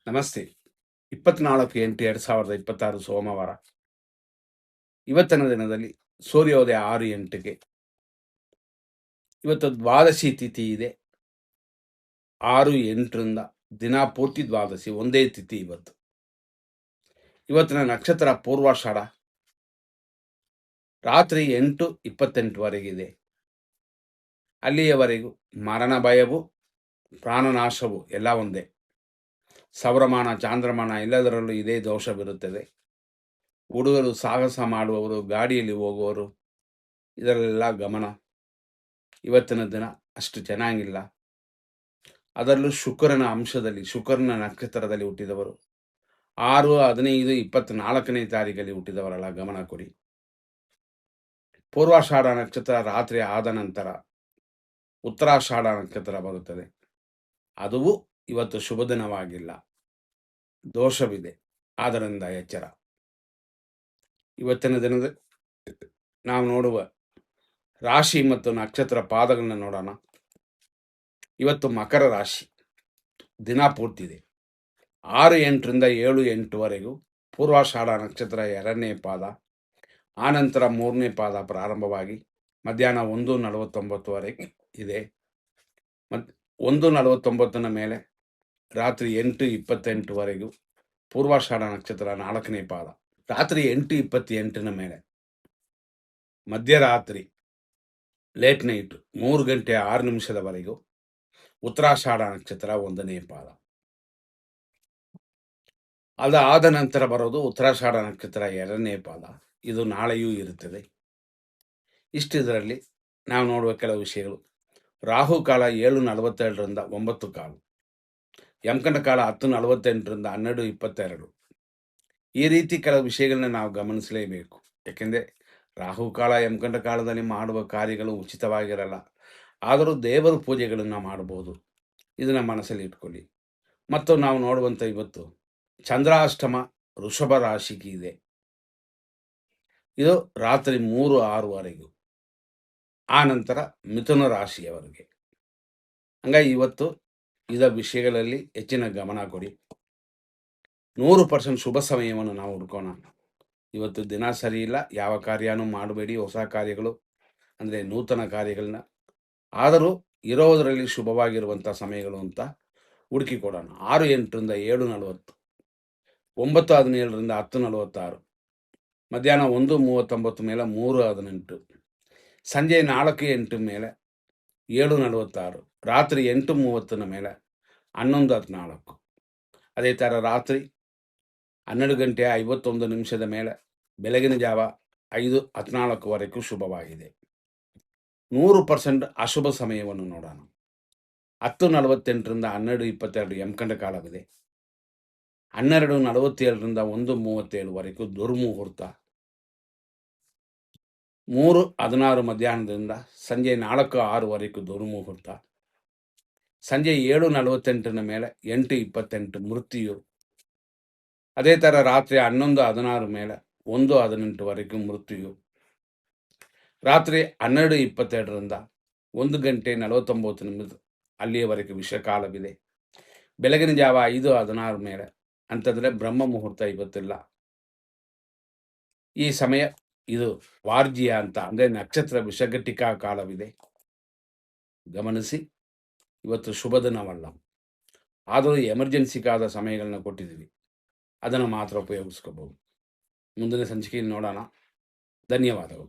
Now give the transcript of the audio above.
ನಮಸ್ತೆ. 24/8/2026 ಸೋಮವಾರ. ಇವತ್ತಿನ ದಿನದಲ್ಲಿ ಸೂರ್ಯೋದಯ 6:08ಗೆ. ಇವತ್ತು ದ್ವಾದಶಿ ತಿಥಿ ಇದೆ. 6-8ರಿಂದ ದಿನ ಪೂರ್ತಿ ದ್ವಾದಶಿ, ಒಂದೇ ತಿಥಿ ಇವತ್ತು. ಇವತ್ತಿನ ನಕ್ಷತ್ರ ಪೂರ್ವಾಷಾಢ. ರಾತ್ರಿ 8:28ವರೆಗಿದೆ. ಅಲ್ಲಿಯವರೆಗೂ ಮರಣ ಭಯವು, ಪ್ರಾಣನಾಶವು ಎಲ್ಲ ಒಂದೇ. ಸೌರಮಾನ, ಚಾಂದ್ರಮಾನ ಎಲ್ಲದರಲ್ಲೂ ಇದೇ ದೋಷವಿರುತ್ತದೆ. ಹುಡುಗರು ಸಾಹಸ ಮಾಡುವವರು, ಗಾಡಿಯಲ್ಲಿ ಹೋಗುವವರು, ಇದರಲ್ಲೆಲ್ಲ ಗಮನ. ಇವತ್ತಿನ ದಿನ ಅಷ್ಟು ಚೆನ್ನಾಗಿಲ್ಲ. ಅದರಲ್ಲೂ ಶುಕ್ರನ ಅಂಶದಲ್ಲಿ, ಶುಕ್ರನ ನಕ್ಷತ್ರದಲ್ಲಿ ಹುಟ್ಟಿದವರು, 6-15-24ನೇ ತಾರೀಕಲ್ಲಿ ಹುಟ್ಟಿದವರೆಲ್ಲ ಗಮನ ಕೊಡಿ. ಪೂರ್ವಾಷಾಢ ನಕ್ಷತ್ರ ರಾತ್ರಿ ಆದ ನಂತರ ಉತ್ತರಾಷಾಢ ನಕ್ಷತ್ರ ಬರುತ್ತದೆ. ಅದು ಇವತ್ತು ಶುಭ ದಿನವಾಗಿಲ್ಲ, ದೋಷವಿದೆ. ಆದ್ದರಿಂದ ಎಚ್ಚರ. ಇವತ್ತಿನ ದಿನದ ನಾವು ನೋಡುವ ರಾಶಿ ಮತ್ತು ನಕ್ಷತ್ರ ಪಾದಗಳನ್ನ ನೋಡೋಣ. ಇವತ್ತು ಮಕರ ರಾಶಿ ದಿನ ಪೂರ್ತಿದೆ. 6-8ರಿಂದ 7-8ವರೆಗೂ ಪೂರ್ವಾಷಾಢ ನಕ್ಷತ್ರ 2ನೇ ಪಾದ, ಆನಂತರ 3ನೇ ಪಾದ ಪ್ರಾರಂಭವಾಗಿ ಮಧ್ಯಾಹ್ನ 1:49ವರೆಗೆ ಇದೆ. 1:49ನ ಮೇಲೆ ರಾತ್ರಿ 8:28ವರೆಗೂ ಪೂರ್ವಾಷಾಢ ನಕ್ಷತ್ರ 4ನೇ ಪಾದ. ರಾತ್ರಿ 8:28ನ ಮೇಲೆ ಮಧ್ಯರಾತ್ರಿ ಲೇಟ್ ನೈಟ್ 3:06 ಉತ್ತರಾಷಾಢ ನಕ್ಷತ್ರ 1ನೇ ಪಾದ. ಅದಾದ ನಂತರ ಬರೋದು ಉತ್ತರಾಷಾಢ ನಕ್ಷತ್ರ 2ನೇ ಪಾದ. ಇದು ನಾಳೆಯೂ ಇರುತ್ತದೆ. ಇಷ್ಟಿದರಲ್ಲಿ ನಾವು ನೋಡುವ ಕೆಲವು ವಿಷಯಗಳು. ರಾಹುಕಾಲ 7:47ರಿಂದ 9:15, ಯಮಕಂಡ ಕಾಲ 10:48ರಿಂದ 12:22. ಈ ರೀತಿ ಕೆಲವು ವಿಷಯಗಳನ್ನ ನಾವು ಗಮನಿಸಲೇಬೇಕು. ಯಾಕೆಂದರೆ ರಾಹುಕಾಲ, ಯಮಕಂಡ ಕಾಲದಲ್ಲಿ ಮಾಡುವ ಕಾರ್ಯಗಳು ಉಚಿತವಾಗಿರಲ್ಲ. ಆದರೂ ದೇವರ ಪೂಜೆಗಳನ್ನು ಮಾಡಬಹುದು. ಇದನ್ನು ಮನಸ್ಸಲ್ಲಿ ಇಟ್ಕೊಳ್ಳಿ. ಮತ್ತು ನಾವು ನೋಡುವಂಥ ಇವತ್ತು ಚಂದ್ರಾಷ್ಟಮ ವೃಷಭ ರಾಶಿಗೆ ಇದೆ. ಇದು ರಾತ್ರಿ 3:06ವರೆಗೂ, ಆ ನಂತರ ಮಿಥುನ ರಾಶಿಯವರೆಗೆ. ಹಂಗಾಗಿ ಇವತ್ತು ಇದರ ವಿಷಯಗಳಲ್ಲಿ ಹೆಚ್ಚಿನ ಗಮನ ಕೊಡಿ. 100% ಶುಭ ಸಮಯವನ್ನು ನಾವು ಹುಡ್ಕೋಣ. ಇವತ್ತು ದಿನ ಸರಿ ಇಲ್ಲ, ಯಾವ ಕಾರ್ಯನೂ ಮಾಡಬೇಡಿ. ಹೊಸ ಕಾರ್ಯಗಳು ಅಂದರೆ ನೂತನ ಕಾರ್ಯಗಳನ್ನ, ಆದರೂ ಇರೋದರಲ್ಲಿ ಶುಭವಾಗಿರುವಂಥ ಸಮಯಗಳು ಅಂತ ಹುಡುಕಿಕೊಡೋಣ. 6:08ರಿಂದ 7:40, 9:17ರಿಂದ 10:46, ಮಧ್ಯಾಹ್ನ 1:39 ಮೇಲೆ 3:18, ಸಂಜೆ 4:08 ಮೇಲೆ 7:46, ರಾತ್ರಿ 8:30ನ ಮೇಲೆ 11:14. ಅದೇ ಥರ ರಾತ್ರಿ 12:51 ಮೇಲೆ ಬೆಳಗಿನ ಜಾವ 5:14ವರೆಗೂ ಶುಭವಾಗಿದೆ. 100% ಅಶುಭ ಸಮಯವನ್ನು ನೋಡೋಣ. 10:48ರಿಂದ 12:22 ಯಮಕಂಡ ಕಾಲವಿದೆ. 12:47ರಿಂದ 1:37ವರೆಗೂ ದುರ್ಮುಹೂರ್ತ. 3:16 ಮಧ್ಯಾಹ್ನದಿಂದ ಸಂಜೆ 4:06ವರೆಗೂ ದುರ್ಮುಹೂರ್ತ. ಸಂಜೆ 7:48ನ ಮೇಲೆ 8:28 ಮೃತ್ಯು. ಅದೇ ಥರ ರಾತ್ರಿ 11:16 ಮೇಲೆ 1:18ವರೆಗೂ ಮೃತ್ಯು. ರಾತ್ರಿ 12:22ರಿಂದ 1:49 ಅಲ್ಲಿಯವರೆಗೂ ವಿಷಕಾಲವಿದೆ. ಬೆಳಗಿನ ಜಾವ 5:16 ಮೇಲೆ ಅಂತಂದರೆ ಬ್ರಹ್ಮ ಮುಹೂರ್ತ ಇವತ್ತಿಲ್ಲ. ಈ ಸಮಯ ಇದು ವಾರ್ಜಿಯ ಅಂತ, ಅಂದರೆ ನಕ್ಷತ್ರ ವಿಷಘಟಿಕಾ ಕಾಲವಿದೆ. ಗಮನಿಸಿ, ಇವತ್ತು ಶುಭ ದಿನವಲ್ಲ. ಆದರೂ ಎಮರ್ಜೆನ್ಸಿಗಾದ ಸಮಯಗಳನ್ನ ಕೊಟ್ಟಿದ್ದೀವಿ, ಅದನ್ನು ಮಾತ್ರ ಉಪಯೋಗಿಸ್ಕೋಬಹುದು. ಮುಂದಿನ ಸಂಚಿಕೆಯಲ್ಲಿ ನೋಡೋಣ. ಧನ್ಯವಾದಗಳು.